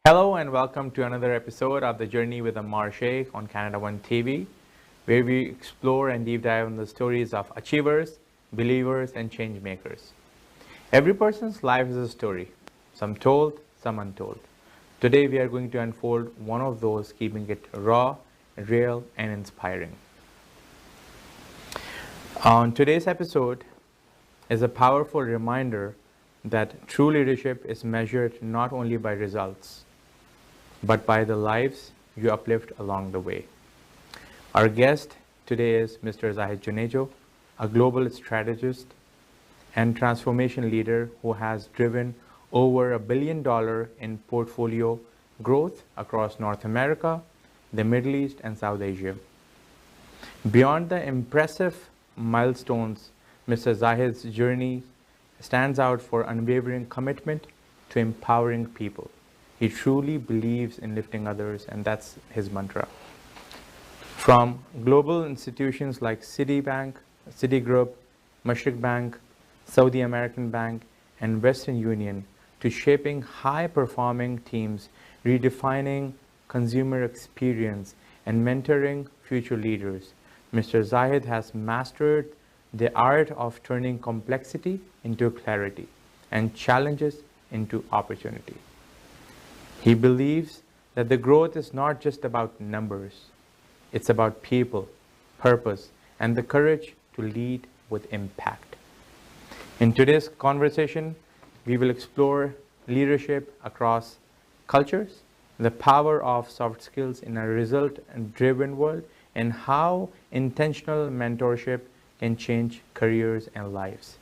Hello and welcome to another episode of The Journey with Ammar Sheikh on Canada One TV, where we explore and deep dive on the stories of achievers, believers, and change makers. Every person's life is a story, some told, some untold. Today we are going to unfold one of those, keeping it raw, real, and inspiring. On today's episode is a powerful reminder that true leadership is measured not only by results, but by the lives you uplift along the way. Our guest today is Mr. Zahid Junejo, a global strategist and transformation leader who has driven over $1 billion in portfolio growth across North America, the Middle East, and South Asia. Beyond the impressive milestones, Mr. Zahid's journey stands out for unwavering commitment to empowering people. He truly believes in lifting others, and that's his mantra. From global institutions like Citibank, Citigroup, Mashreq Bank, Saudi American Bank, and Western Union, to shaping high-performing teams, redefining consumer experience, and mentoring future leaders, Mr. Zahid has mastered the art of turning complexity into clarity and challenges into opportunity. He believes that the growth is not just about numbers, it's about people, purpose, and the courage to lead with impact. In today's conversation, we will explore leadership across cultures, the power of soft skills in a result-driven world, and how intentional mentorship can change careers and lives.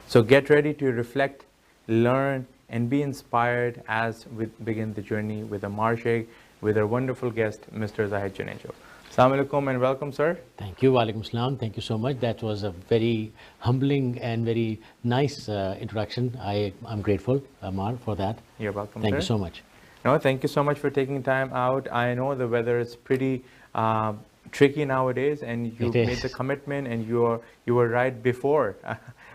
So get ready to reflect, learn, and be inspired as we begin the journey with Ammar Sheikh, with our wonderful guest, Mr. Zahid Junejo. Assalamu alaikum and welcome, sir. Thank you. Walaikum salam. Thank you so much. That was a very humbling and very nice introduction. I'm grateful, Ammar, for that. You're welcome, Thank sir. you so much. No, thank you so much for taking time out. I know the weather is pretty tricky nowadays, and you made the commitment, and you were right before,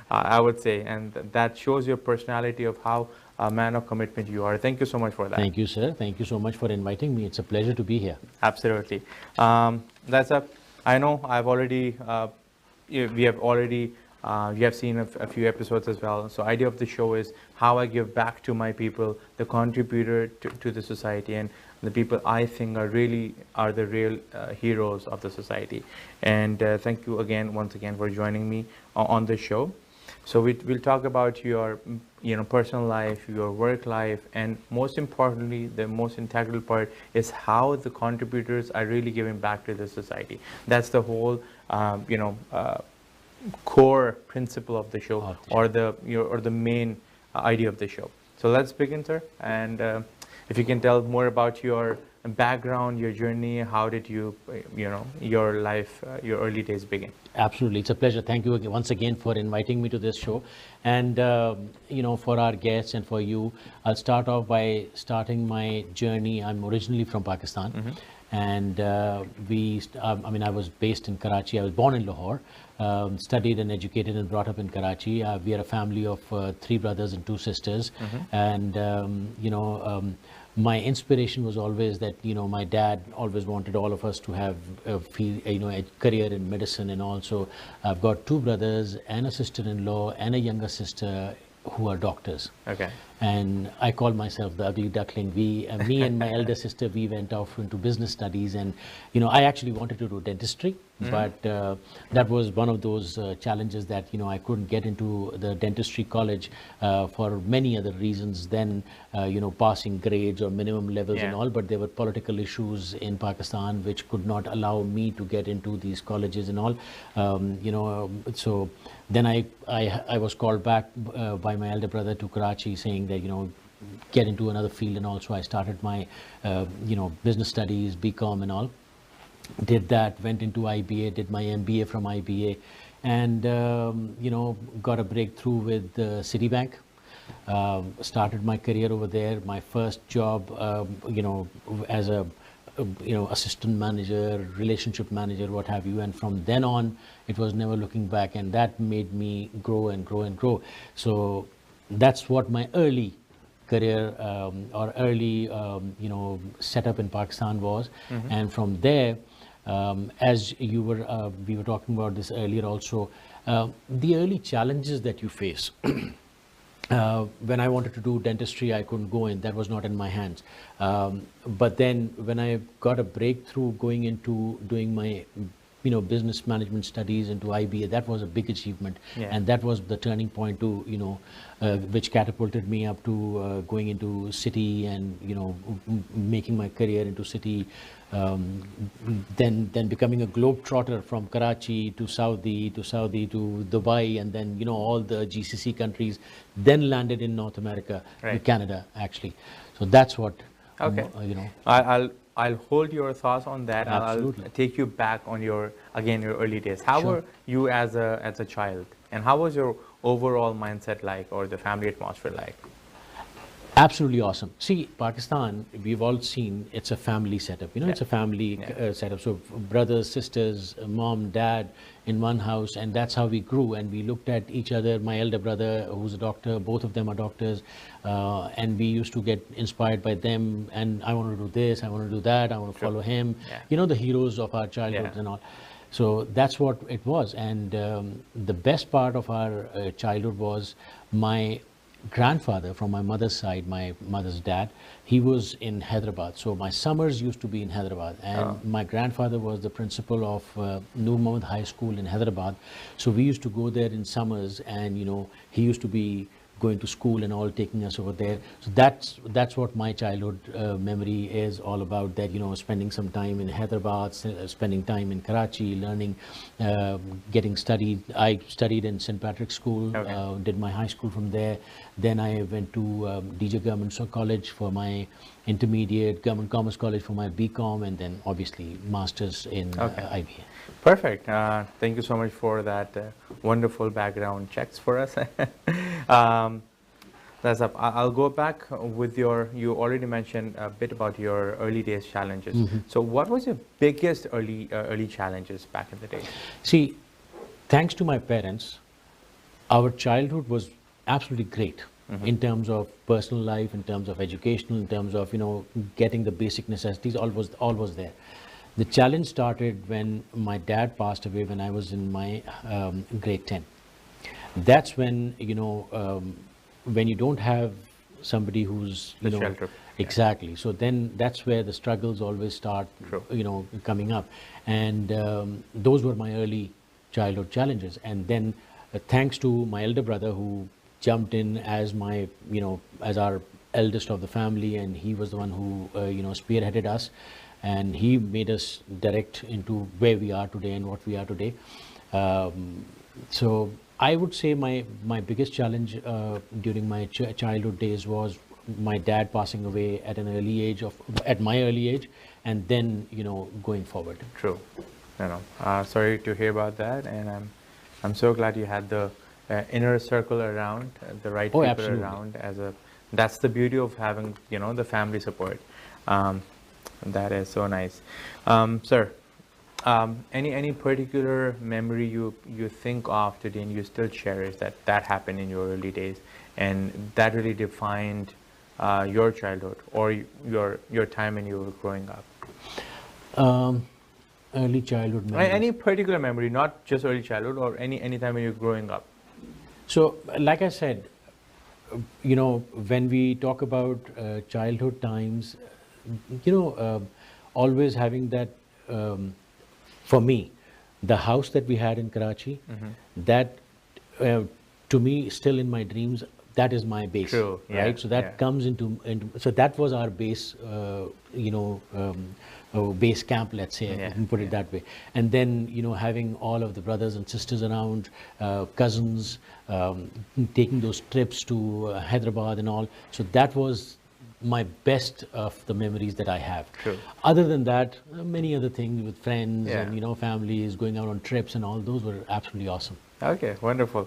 I would say, and that shows your personality of how a man of commitment you are. Thank you so much for that. Thank you, sir. Thank you so much for inviting me. It's a pleasure to be here. Absolutely. That's up. I know I've already, we have already, you have seen a few episodes as well. So idea of the show is how I give back to my people, the contributor to the society, and the people I think are the real heroes of the society. And thank you once again for joining me on the show. So we'll talk about your personal life, your work life, and most importantly, the most integral part is how the contributors are really giving back to the society. That's the whole core principle of the show, or the main idea of the show. So let's begin, sir. And if you can tell more about your background, your journey, how did your life, your early days begin? Absolutely. It's a pleasure. Thank you once again for inviting me to this show. And, for our guests and for you, I'll start off by starting my journey. I'm originally from Pakistan. Mm-hmm. And I was based in Karachi. I was born in Lahore, studied and educated and brought up in Karachi. We are a family of 3 brothers and 2 sisters. Mm-hmm. And, my inspiration was always that, my dad always wanted all of us to have a career in medicine. And also I've got 2 brothers and a sister-in-law and a younger sister who are doctors. Okay. And I call myself the ugly duckling. Me and my elder sister, we went off into business studies, and I actually wanted to do dentistry, but that was one of those challenges that I couldn't get into the dentistry college for many other reasons than passing grades or minimum levels and all. But there were political issues in Pakistan which could not allow me to get into these colleges and all. So then I was called back by my elder brother to Karachi, saying that get into another field. And also I started my business studies, BCom and all. Did that, went into IBA, did my MBA from IBA, and got a breakthrough with Citibank. Started my career over there. My first job as a assistant manager, relationship manager, what have you. And from then on, it was never looking back. And that made me grow and grow and grow. So that's what my early career or early setup in Pakistan was. And from there, as you were we were talking about this earlier also, the early challenges that you face. When I wanted to do dentistry, I couldn't go in. That was not in my hands. But then when I got a breakthrough going into doing my business management studies into IBA, that was a big achievement. Yeah. And that was the turning point to, which catapulted me up to going into city and, making my career into city. Then becoming a globetrotter from Karachi to Saudi to Dubai, and then all the GCC countries. Then landed in North America, Right. Canada actually. So that's what. Okay. I'll hold your thoughts on that. Absolutely. I'll take you back on your early days. How Sure. were you as a child, and how was your overall mindset like, or the family atmosphere like? Absolutely awesome. See, Pakistan, we've all seen it's a family setup. Yeah. It's a family setup. So brothers, sisters, mom, dad in one house, and that's how we grew. And we looked at each other. My elder brother, who's a doctor, both of them are doctors, and we used to get inspired by them. And I want to do this, I want to do that, I want to follow him. Yeah. The heroes of our childhood Yeah. and all. So that's what it was. And the best part of our childhood was my grandfather from my mother's side, my mother's dad, he was in Hyderabad. So my summers used to be in Hyderabad, and my grandfather was the principal of Noor Muhammad High School in Hyderabad. So we used to go there in summers, and he used to be going to school and all, taking us over there. So that's what my childhood memory is all about. That spending some time in Hyderabad, spending time in Karachi, learning, getting studied. I studied in St. Patrick's School, Okay. did my high school from there. Then I went to DJ Government College for my intermediate, Government Commerce College for my BCom, and then obviously masters in IBA. Perfect. Thank you so much for that wonderful background checks for us. That's up. I'll go back with you already mentioned a bit about your early days challenges. So what was your biggest early challenges back in the day? See, thanks to my parents, our childhood was absolutely great in terms of personal life, in terms of educational, in terms of getting the basic necessities. All was there. The challenge started when my dad passed away when I was in my grade 10. That's when when you don't have somebody who's The shelter. exactly. So then that's where the struggles always start True. coming up, and those were my early childhood challenges. And then thanks to my elder brother who jumped in as my as our eldest of the family, and he was the one who spearheaded us, and he made us direct into where we are today and what we are today. So I would say my biggest challenge during my childhood days was my dad passing away at my early age, and then going forward. True. Sorry to hear about that, and I'm so glad you had the inner circle around, the right people absolutely. around. That's the beauty of having the family support. That is so nice, sir. Any particular memory you think of today and you still cherish that happened in your early days, and that really defined your childhood or your time when you were growing up? Early childhood memories. Any particular memory, not just early childhood, or any time when you're growing up. So, like I said, when we talk about childhood times, always having that. For me, the house that we had in Karachi, that to me, still in my dreams, that is my base. True. Yeah. Right? So that comes into so that was our base, base camp, let's say, I can put it that way. And then, having all of the brothers and sisters around, cousins, taking those trips to Hyderabad and all. So that was my best of the memories that I have. True. Other than that, many other things with friends Yeah. and families, going out on trips and all, those were absolutely awesome. Okay, wonderful.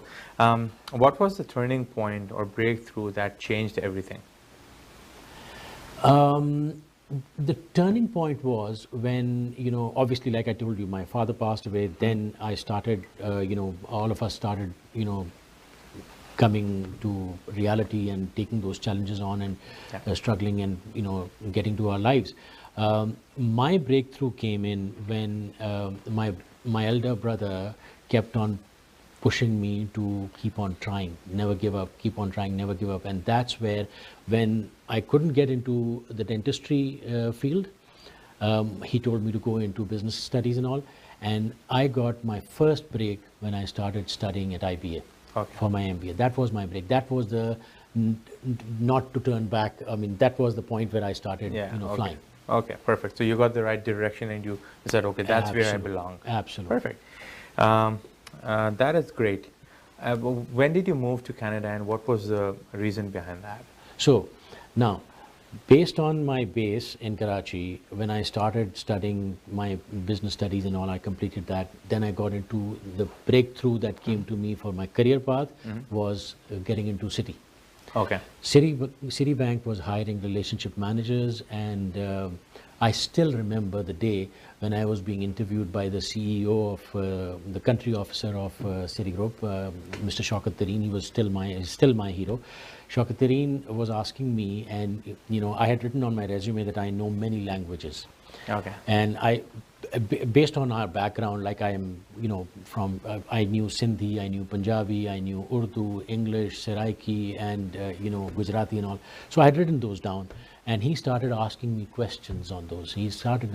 What was the turning point or breakthrough that changed everything? The turning point was when, obviously, like I told you, my father passed away. Then I started, all of us started, coming to reality and taking those challenges on and struggling and getting to our lives. My breakthrough came in when my elder brother kept on pushing me to keep on trying, never give up, keep on trying, never give up. And that's where, when I couldn't get into the dentistry field, he told me to go into business studies and all. And I got my first break when I started studying at IBA for my MBA. That was my break. That was the not to turn back. I mean, that was the point where I started flying. Okay, perfect. So you got the right direction and you said, okay, that's where I belong. Absolutely. Perfect. That is great. When did you move to Canada and what was the reason behind that? So now, based on my base in Karachi, when I started studying my business studies and all, I completed that. Then I got into the breakthrough that came to me for my career path was getting into Citi. Okay. Citibank was hiring relationship managers, and I still remember the day when I was being interviewed by the CEO of the country officer of Citigroup, Mr. Shaukat Tareen. He was still my hero. Shaukat Tareen was asking me, and I had written on my resume that I know many languages. Okay. And based on our background, like I am, from, I knew Sindhi, I knew Punjabi, I knew Urdu, English, Seraiki, and, Gujarati and all. So I had written those down, and he started asking me questions on those. He started,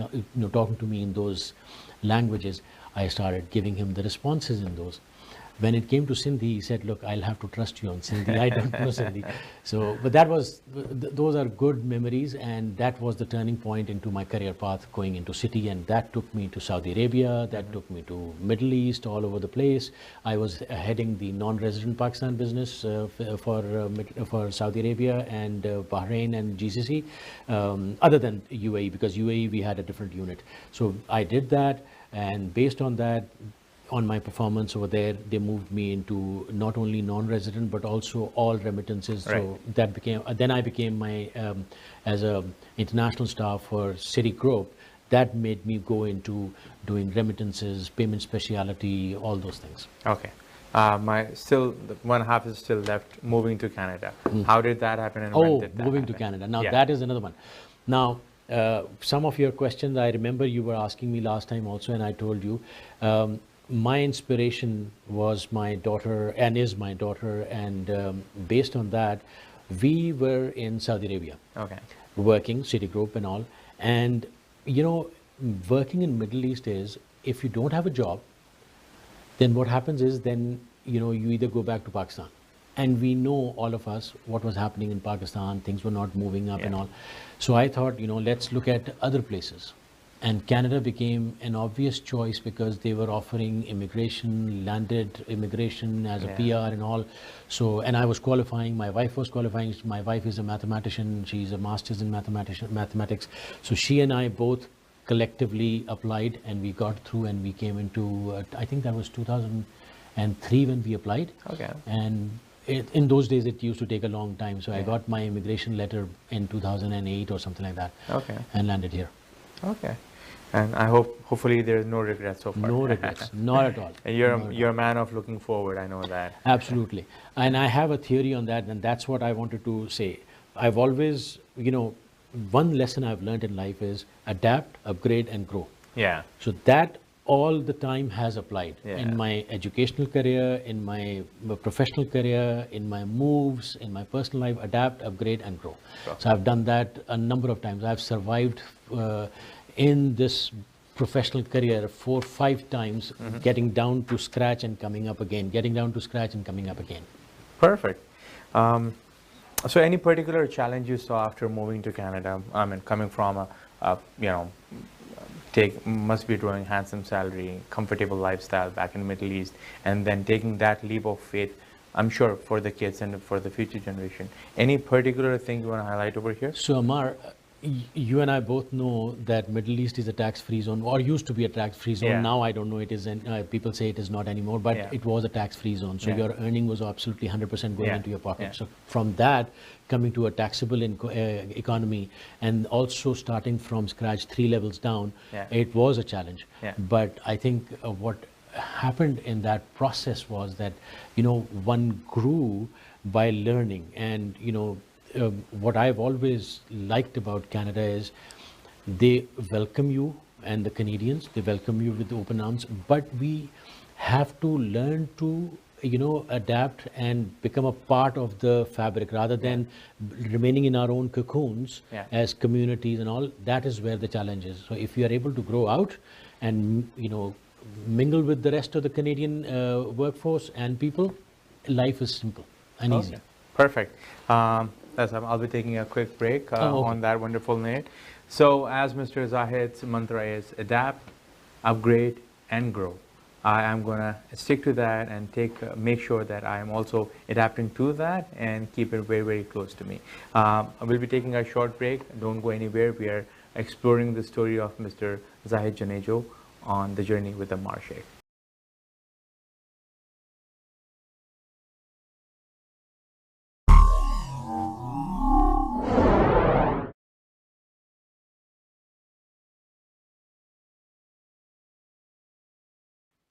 talking to me in those languages. I started giving him the responses in those. When it came to Sindhi, he said, look, I'll have to trust you on Sindhi. I don't know Sindhi. So, but that was, those are good memories, and that was the turning point into my career path going into Citi, and that took me to Saudi Arabia, that took me to Middle East, all over the place. I was heading the non-resident Pakistan business for Saudi Arabia and Bahrain and GCC, other than UAE, because UAE we had a different unit. So I did that, and based on that, on my performance over there, they moved me into not only non-resident but also all remittances. Right. So that became, then I became my as a international staff for Citigroup. That made me go into doing remittances, payment speciality, all those things. Okay. The 1.5 is still left, moving to Canada. How did that happen, and when did that moving happen? to Canada. Now that is another one. Now, some of your questions, I remember you were asking me last time also, and I told you, my inspiration was my daughter, and is my daughter, and based on that, we were in Saudi Arabia, working, Citigroup and all, and working in Middle East is, if you don't have a job, then what happens is, then you either go back to Pakistan, and we know, all of us, what was happening in Pakistan. Things were not moving up and all. So I thought, let's look at other places. And Canada became an obvious choice because they were offering immigration, landed immigration as a PR and all. So, and I was qualifying, my wife was qualifying. My wife is a mathematician, she's a master's in mathematics. So she and I both collectively applied, and we got through, and we came into, I think that was 2003 when we applied. And in those days, it used to take a long time. So I got my immigration letter in 2008 or something like that, and landed here. And I hopefully there's no regrets so far. No regrets, not at all. And you're a man of looking forward, I know that. Absolutely. And I have a theory on that, and that's what I wanted to say. I've always, one lesson I've learned in life is adapt, upgrade, and grow. So that all the time has applied in my educational career, in my professional career, in my moves, in my personal life. Adapt, upgrade, and grow. So I've done that a number of times. I've survived in this professional career 4 or 5 times, getting down to scratch and coming up again, getting down to scratch and coming up again. Perfect. So any particular challenge you saw after moving to Canada? I mean, coming from must be drawing handsome salary, comfortable lifestyle back in the Middle East, and then taking that leap of faith, I'm sure, for the kids and for the future generation. Any particular thing you want to highlight over here? So Ammar, you and I both know that Middle East is a tax-free zone, or used to be a tax-free zone. Now I don't know, it is, people say it is not anymore, but it was a tax-free zone. So your earning was absolutely 100% going into your pocket. So from that, coming to a taxable economy, and also starting from scratch 3 levels down, it was a challenge. But I think what happened in that process was that, one grew by learning. And, what I've always liked about Canada is they welcome you, and the Canadians, they welcome you with open arms, but we have to learn to, adapt and become a part of the fabric rather than remaining in our own cocoons as communities and all. That is where the challenge is. So if you are able to grow out and, mingle with the rest of the Canadian workforce and people, life is simple and easy. Perfect. I'll be taking a quick break on that wonderful note. So as Mr. Zahid's mantra is adapt, upgrade, and grow. I am going to stick to that and make sure that I am also adapting to that and keep it very, very close to me. I will be taking a short break. Don't go anywhere. We are exploring the story of Mr. Zahid Junejo on the journey with Ammar Sheikh.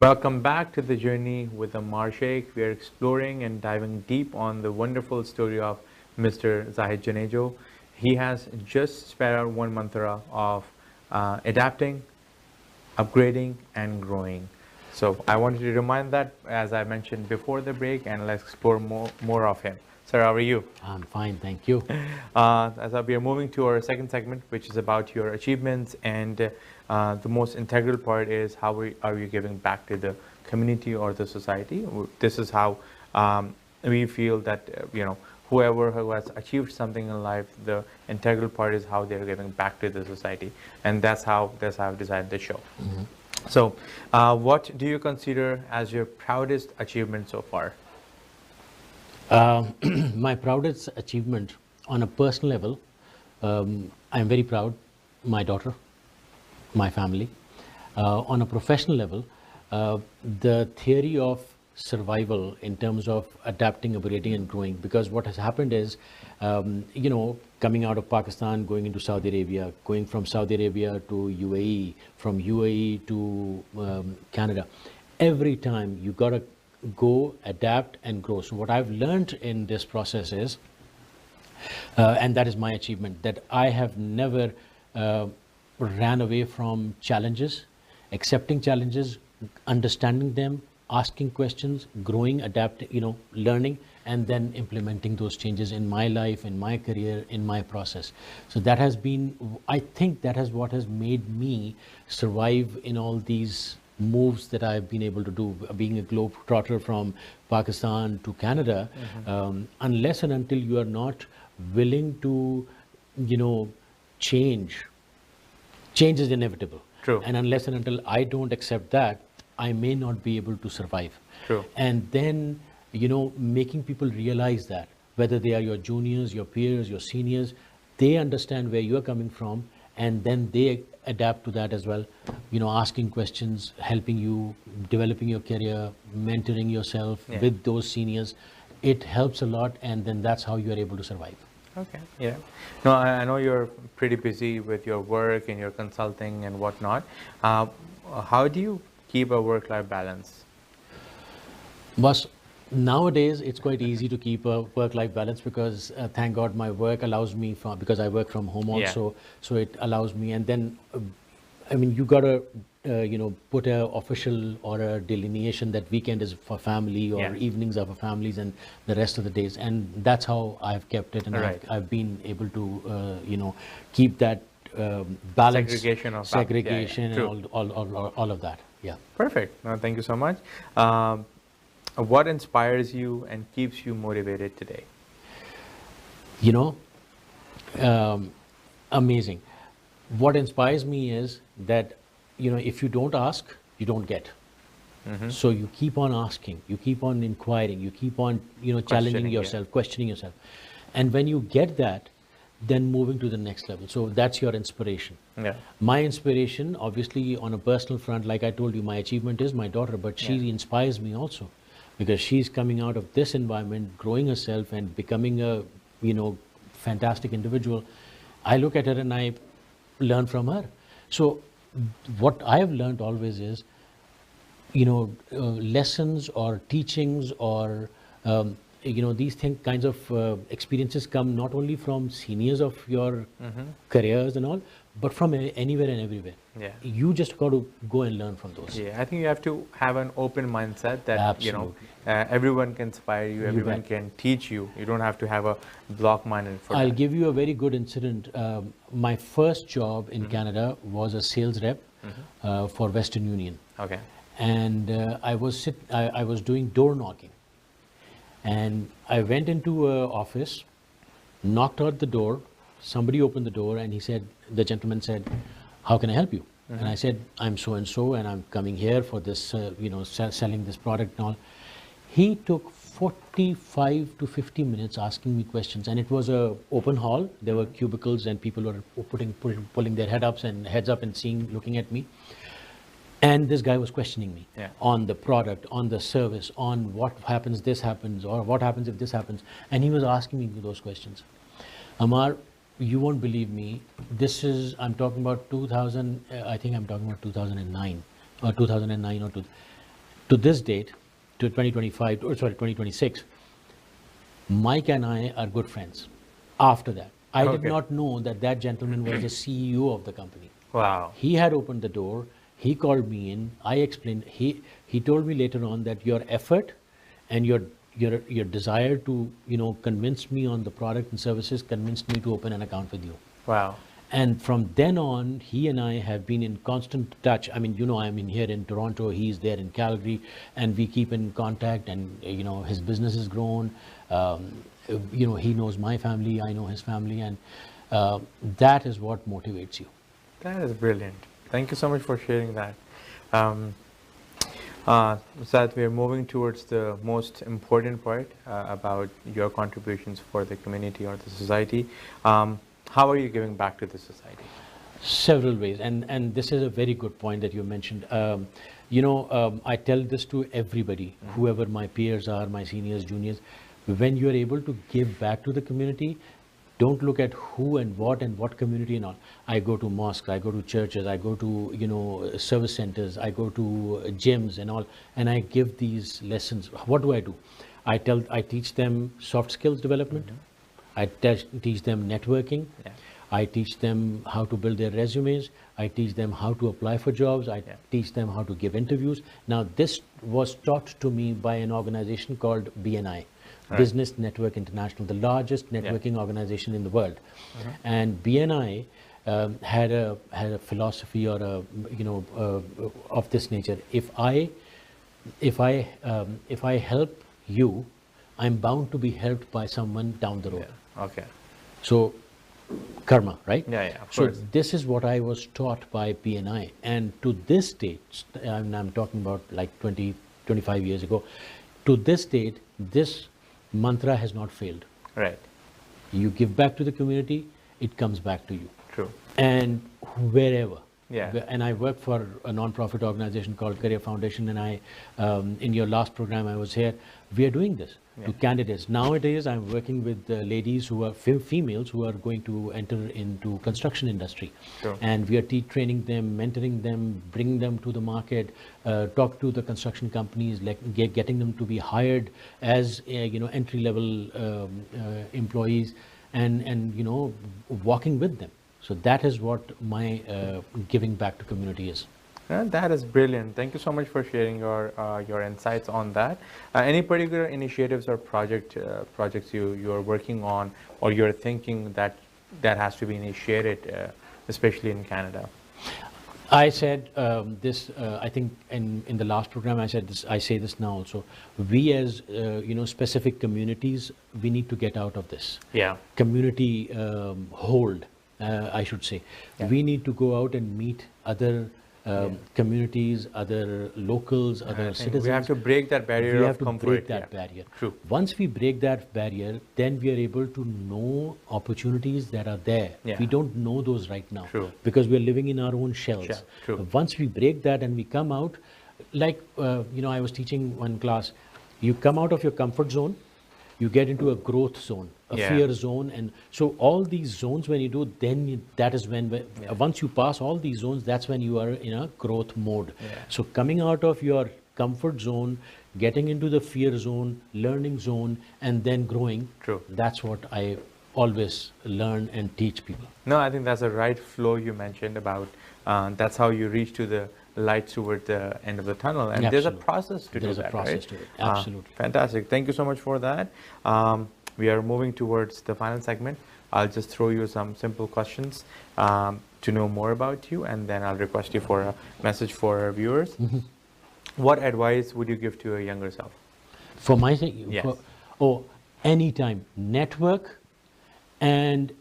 Welcome back to the journey with Ammar Sheikh. We are exploring and diving deep on the wonderful story of Mr. Zahid Junejo. He has just spelled out one mantra of adapting, upgrading, and growing. So I wanted to remind that, as I mentioned before the break, and let's explore more of him. Sir, how are you? I'm fine, thank you. As we are moving to our second segment, which is about your achievements, and the most integral part is how are you giving back to the community or the society. This is how we feel that whoever who has achieved something in life, the integral part is how they're giving back to the society, and that's how I've designed the show. Mm-hmm. So, what do you consider as your proudest achievement so far? My proudest achievement on a personal level, I'm very proud, my daughter, my family. On a professional level, the theory of survival in terms of adapting, upgrading, and growing. Because what has happened is, coming out of Pakistan, going into Saudi Arabia, going from Saudi Arabia to UAE, from UAE to Canada, every time you got to go, adapt, and grow. So what I've learned in this process is, and that is my achievement, that I have never ran away from challenges, accepting challenges, understanding them, asking questions, growing, adapting, learning, and then implementing those changes in my life, in my career, in my process. So that has been, I think that is what has made me survive in all these moves that I've been able to do, being a globetrotter from Pakistan to Canada. Unless and until you are not willing to, change is inevitable. True. And unless and until I don't accept that, I may not be able to survive. True. And then, making people realize that, whether they are your juniors, your peers, your seniors, they understand where you are coming from, and then they adapt to that as well. Asking questions, helping you, developing your career, mentoring yourself with those seniors. It helps a lot, and then that's how you are able to survive. Okay, yeah. No, I know you're pretty busy with your work and your consulting and whatnot. How do you keep a work-life balance? But nowadays, it's quite easy to keep a work-life balance because thank God my work allows me, because I work from home also, so it allows me. And then, you got to, put a official or a delineation that weekend is for family or evenings are for families and the rest of the days. And that's how I've kept it. And I've been able to, keep that balance, segregation and all of that. Yeah. Perfect. No, thank you so much. What inspires you and keeps you motivated today? Amazing. What inspires me is that, if you don't ask, you don't get. So you keep on asking, you keep on inquiring, you keep on, challenging yourself, questioning yourself. And when you get that, then moving to the next level. So that's your inspiration. Yeah. My inspiration, obviously, on a personal front, like I told you, my achievement is my daughter, but she inspires me also. Because she's coming out of this environment, growing herself and becoming a, fantastic individual. I look at her and I learn from her. So what I have learned always is lessons or teachings or these kinds of experiences come not only from seniors of your careers and all, but from anywhere and everywhere. Yeah. You just got to go and learn from those. Yeah, I think you have to have an open mindset that Absolutely. everyone can inspire you, everyone bet. can teach you. You don't have to have a block minded for I'll that. give you a very good incident. My first job in Canada was a sales rep for Western Union. Okay. And I was doing door knocking, and I went into an office, knocked out the door. Somebody opened the door, and the gentleman said, "How can I help you?" And I said, "I'm so and so, and I'm coming here for this, selling this product and all." He took 45 to 50 minutes asking me questions, and it was a open hall. There were cubicles, and people were pulling their heads up and looking at me. And this guy was questioning me on the product, on the service, on what happens, this happens, or what happens if this happens. And he was asking me those questions. Ammar, you won't believe me. I'm talking about 2000, I think I'm talking about 2009 or 2009 or to this date, to 2026. Mike and I are good friends. After that, I did not know that gentleman was the CEO of the company. Wow. He had opened the door. He called me in. I explained. He told me later on that your effort and your desire to convince me on the product and services convinced me to open an account with you. Wow. And from then on, he and I have been in constant touch. I mean, I'm in here in Toronto. He's there in Calgary, and we keep in contact. And his business has grown. He knows my family. I know his family, and that is what motivates you. That is brilliant. Thank you so much for sharing that. Zahid, we are moving towards the most important part about your contributions for the community or the society. How are you giving back to the society? Several ways, and this is a very good point that you mentioned. I tell this to everybody, whoever my peers are, my seniors, juniors. When you are able to give back to the community, don't look at who and what community and all. I go to mosques, I go to churches, I go to service centers, I go to gyms and all, and I give these lessons. What do? I teach them soft skills development. I teach them networking. I teach them how to build their resumes. I teach them how to apply for jobs. I teach them how to give interviews. Now, this was taught to me by an organization called BNI. Business Network International, the largest networking organization in the world. And BNI had a philosophy or of this nature. If I help you, I'm bound to be helped by someone down the road. Okay. So karma, right? Yeah, of course. So this is what I was taught by BNI, and to this date, and I'm talking about like 25 years ago, to this date, this mantra has not failed. Right. You give back to the community, it comes back to you. True. And wherever. Yeah. And I work for a non-profit organization called Career Foundation, and I, in your last program I was here, we are doing this to candidates. Nowadays I'm working with ladies who are females who are going to enter into construction industry. Sure. And we are training them, mentoring them, bringing them to the market, talk to the construction companies, like getting them to be hired as entry-level employees, and walking with them. So that is what my giving back to community is. That is brilliant. Thank you so much for sharing your insights on that. Any particular initiatives or projects you are working on, or you're thinking that has to be initiated, especially in Canada? I said this. I think in the last program I said this. I say this now also. We as specific communities, we need to get out of this. Yeah. Community hold. I should say. We need to go out and meet other communities, other locals, other citizens. We have to break that barrier we have of comfort. to break that barrier. True. Once we break that barrier, then we are able to know opportunities that are there. We don't know those right now. True. Because we are living in our own shells. True. Once we break that and we come out, like I was teaching one class, you come out of your comfort zone, you get into a growth zone, a fear zone, and so all these zones, when you do, then that is when once you pass all these zones, that's when you are in a growth mode. So coming out of your comfort zone, getting into the fear zone, learning zone, and then growing. True. That's what I always learn and teach people. No, I think that's the right flow you mentioned about. That's how you reach to the light toward the end of the tunnel, and there's a Absolutely. process to There's do a that, process right? to it. Absolutely. Fantastic. Thank you so much for that. We are moving towards the final segment. I'll just throw you some simple questions to know more about you, and then I'll request you for a message for our viewers. What advice would you give to your younger self? For my Yes. anytime network and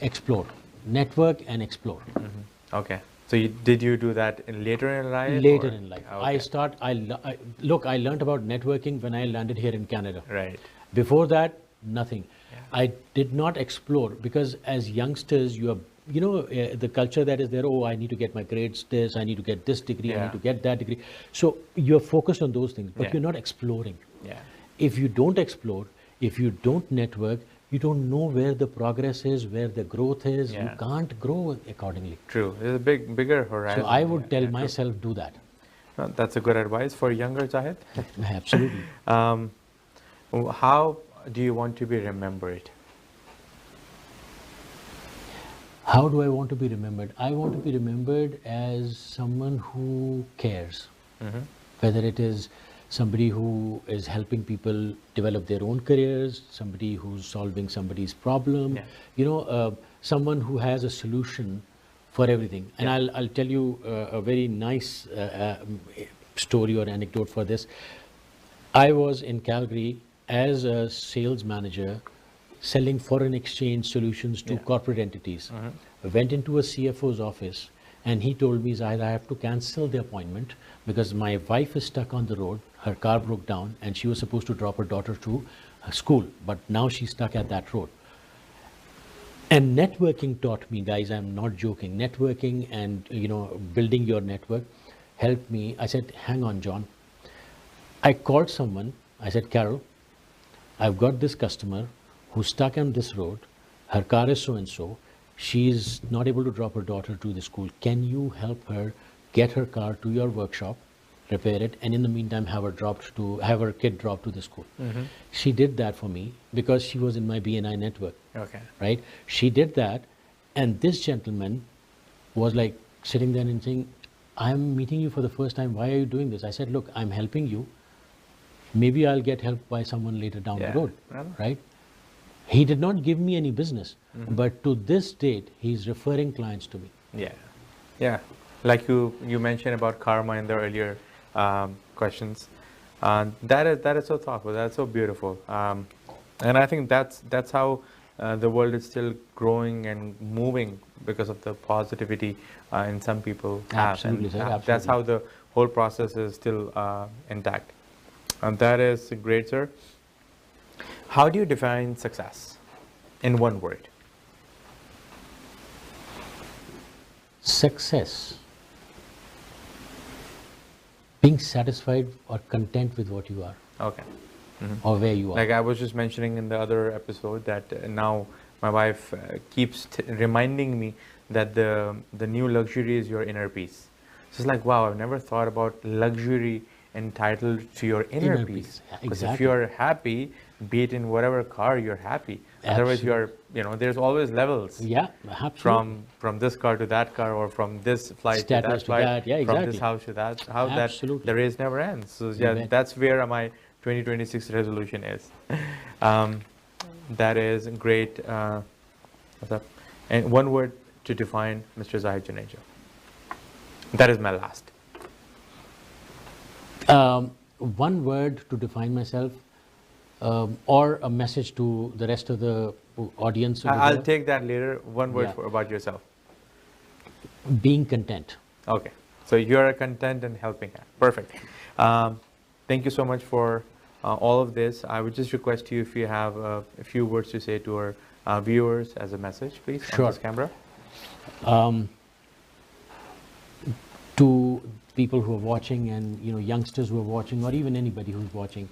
explore. Network and explore. Okay. So did you do that later in life? Later or- in life. Okay. I learned about networking when I landed here in Canada. Right. Before that, nothing. Yeah. I did not explore because as youngsters, the culture that is there, oh, I need to get my grades this, I need to get this degree, I Yeah. need to get that degree. So you're focused on those things, but Yeah. you're not exploring. Yeah. If you don't explore, if you don't network, you don't know where the progress is, where the growth is. You Yeah. can't grow accordingly. True. There's a bigger horizon. So I would Yeah, tell yeah, true. myself, do that. No, that's a good advice for younger Zahid. Absolutely. How do you want to be remembered? How do I want to be remembered? I want to be remembered as someone who cares. Whether it is somebody who is helping people develop their own careers, somebody who's solving somebody's problem, Yeah. Someone who has a solution for everything. And Yeah. I'll tell you a very nice story or anecdote for this. I was in Calgary as a sales manager selling foreign exchange solutions to Yeah. corporate entities. I went into a CFO's office and he told me, Zahid, I have to cancel the appointment because my wife is stuck on the road. Her car broke down and she was supposed to drop her daughter to school, but now she's stuck at that road. And networking taught me, guys, I'm not joking, networking and building your network helped me. I said, hang on, John. I called someone. I said, Carol, I've got this customer who's stuck on this road. Her car is so and so. She's not able to drop her daughter to the school. Can you help her get her car to your workshop, repair it, and in the meantime have her kid dropped to the school? She did that for me because she was in my BNI network. Okay. Right? She did that, and this gentleman was like sitting there and saying, I'm meeting you for the first time. Why are you doing this? I said, look, I'm helping you. Maybe I'll get helped by someone later down Yeah. the road. Well. Right? He did not give me any business, but to this date, he's referring clients to me. Yeah. Yeah. Like you mentioned about karma in the earlier questions. That is so thoughtful. That's so beautiful. And I think that's how the world is still growing and moving because of the positivity in some people have. Absolutely, And sir, that's absolutely. how the whole process is still intact. And that is great, sir. How do you define success in one word? Success. Being satisfied or content with what you are Okay. or where you are. Like I was just mentioning in the other episode that now my wife keeps reminding me that the new luxury is your inner peace. So it's like, wow, I've never thought about luxury entitled to your inner Inner peace. peace, Because if exactly. you're happy, be it in whatever car you're happy. Otherwise, you're there's always levels. Yeah, absolutely. From this car to that car, or from this flight to Status that to flight, that, yeah, from this exactly. house to that, how Absolutely. that the race never ends. So You yeah, bet. that's where my 2026 resolution is. That is great. What's up? And one word to define Mr. Zahid Junejo. That is my last. One word to define myself, or a message to the rest of the audience. over I'll there. take that later. One word Yeah. about yourself. Being content. Okay. So you're a content and helping hand. Perfect. Thank you so much for all of this. I would just request you if you have a few words to say to our viewers as a message, please, Sure. on this camera. To people who are watching and youngsters who are watching, or even anybody who's watching,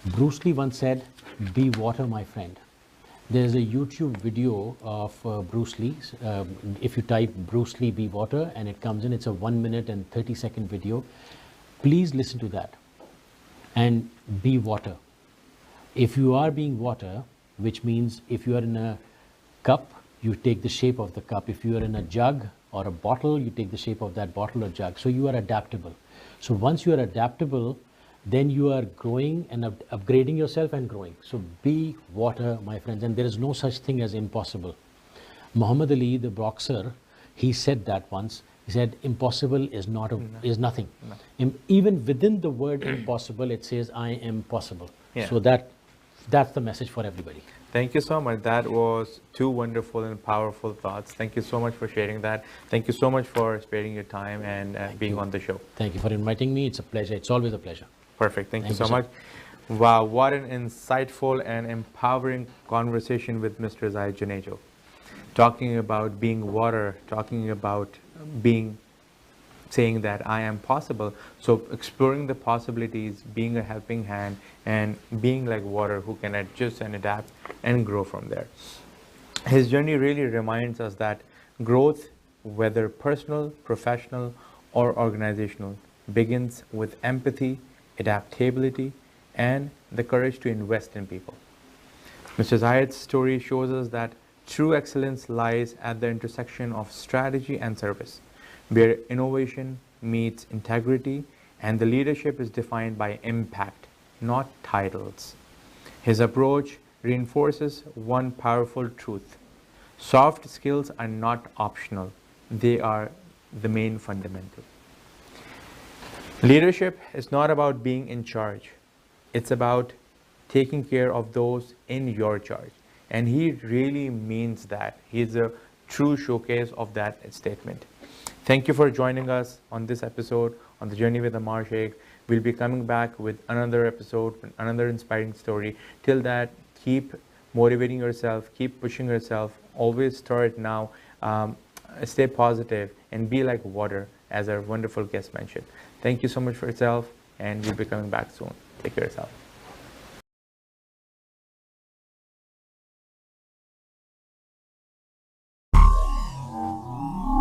Bruce Lee once said, be water, my friend. There's a YouTube video of Bruce Lee. If you type Bruce Lee be water and it comes in, it's a 1 minute and 30-second video. Please listen to that and be water. If you are being water, which means if you are in a cup, you take the shape of the cup. If you are in a jug or a bottle, you take the shape of that bottle or jug. So you are adaptable. So once you are adaptable, then you are growing and upgrading yourself and growing. So be water, my friends, and there is no such thing as impossible. Muhammad Ali, the boxer, he said that once. He said, impossible is is nothing. No. Even within the word impossible, it says, I am possible. Yeah. So that's the message for everybody. Thank you so much. That was two wonderful and powerful thoughts. Thank you so much for sharing that. Thank you so much for sparing your time and being on the show. Thank you for inviting me. It's a pleasure. It's always a pleasure. Perfect. Thank you so much. Wow, what an insightful and empowering conversation with Mr. Zahid Junejo. Talking about being water, talking about saying that I am possible. So exploring the possibilities, being a helping hand, and being like water who can adjust and adapt and grow from there. His journey really reminds us that growth, whether personal, professional, or organizational, begins with empathy, adaptability, and the courage to invest in people. Mr. Zahid's story shows us that true excellence lies at the intersection of strategy and service, where innovation meets integrity and the leadership is defined by impact, not titles. His approach reinforces one powerful truth. Soft skills are not optional. They are the main fundamental. Leadership is not about being in charge. It's about taking care of those in your charge. And he really means that. He's a true showcase of that statement. Thank you for joining us on this episode on The Journey with Ammar Sheikh. We'll be coming back with another episode, another inspiring story. Till that, keep motivating yourself, keep pushing yourself. Always start now. Stay positive and be like water, as our wonderful guest mentioned. Thank you so much for yourself, and we'll be coming back soon. Take care of yourself.